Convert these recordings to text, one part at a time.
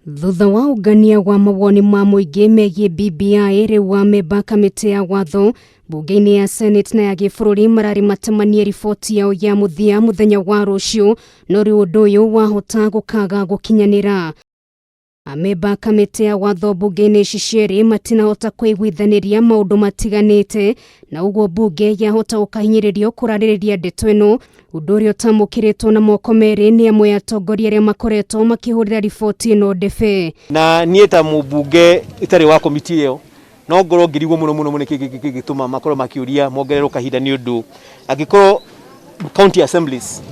Thutha wa ungania wa mawoni ma muingi megie BBI riu amemba kamiti ya watho bunge-ini ya Senate na ya gĩbũrũri marari matamanie riboti yao ya muthia muthenya wa rucio no riu undu uyu wahota gukaga gukinyanira. Amemba kamiti ya watho bunge-ini ciceri matinahota kwiguithaniria maundu matiganite na uguo bunge yahota gukahinyiririo kuraririria ndeto ino, undu uria utamukiritwo na moko meri ni amwe atongoria aria makoretwo makihurira riboti ino ndebe. Na nie ta mubunge itari wa komiti iyo no ngoro ngirigwo muno gituma makoro makiuria mongerero kahinda ni undu angikoro county assemblies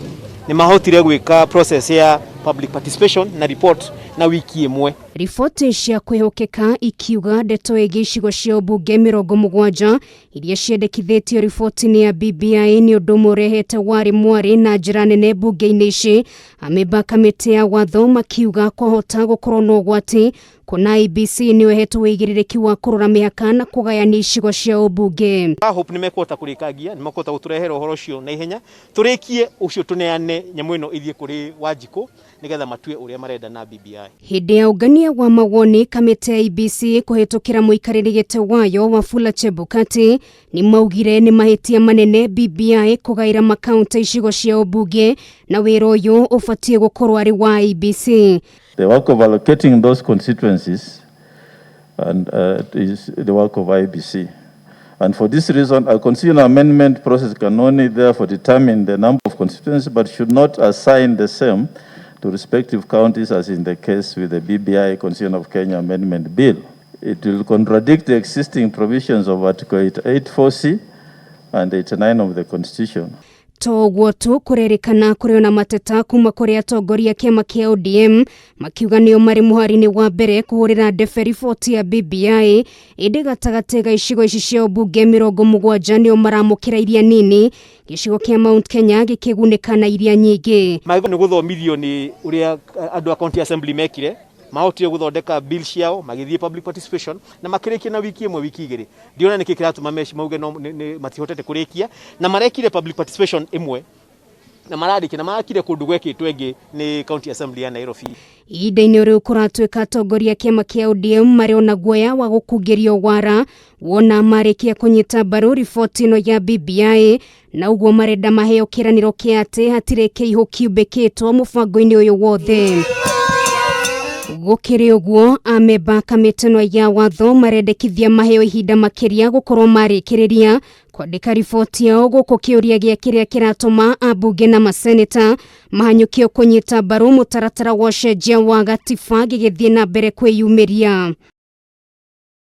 ni mahotire gwika process ya public participation na report na wiki imwe. Riboti cia kwihokeka ikiuga ndeto igi icigo cia bunge 70 iria ciendekithitio riboti-ini ya BBI ni undu murehete wari mwari na njira nene bunge-ini ici. Amemba kamiti ya watho makiuga kwahota gukorwo na ugwati kuna IEBC ni wehetwo wigiririkia wa kurora mihaka na kugayania icigo cia ubunge. Hope ni mekota kurikangia ni mekota guturehera uhoro ucio na ihenya turikie ucio tuneane nyamu ino ithie kuri Wanjiku nigetha matue uria marenda na BBI. Hindi ya ungania wa mawoni kamiti ya IEBC kuhitukira muikariri gite wayo Wafula Chebukati ni maugire ni mahitia manene BBI kugaira makaunti icigo cia ubunge na wira uyu ufatie gukorwo ari wa IEBC. The work of allocating those constituencies and is the work of IEBC. And for this reason, a constitutional amendment process can only therefore determine the number of constituencies, but should not assign the same to respective counties as in the case with the BBI Constitution of Kenya Amendment Bill. It will contradict the existing provisions of Article 84C and 89 of the Constitution. Toguo tu kurerikana kuri na mateta kuma kuri atongoria kiama kia ODM makiuga nio mari muhari-ini wa mbere kuhurira ndebe riboti ya BBI indi gatagati ga icigo ici cia ubunge 70 nio maramukira iria nini, gicigo kia Mount Kenya gikigunika na iria nyingi. Maigo ni guthomithio ni uria andu a county assembly mekire mahotire guthondeka bill ciao magithie public participation na makirikia na wiki imwe wiki igiri. Ndiona niki kiratuma meshi mauge no matihotete kurikia na marekire public participation imwe na marariki na marakire kundu gwekitwe ingi ni county assembly ya Nairobi. Ihinda-ini riu kuratwika atongoria kiama kia ODM mari ona guoya wa gukungirio wara wona marikia kunyita mbaru riboti ino ya BBI na uguo marenda maheo kiraniro kia ati hatire kiihu kiumbikitwo mubango-ini uyu wothe. Gukiri uguo amemba kamiti ino ya watho marendekithia maheo ihinda makiria gukorwo marikiriria kwandika riboti yao guku kiuria gia kiria kiratuma abunge na maseneta mahanyukio kunyita mbaru mutaratara wa cenjia wa gatiba gigithie na mbere kwiyumiria.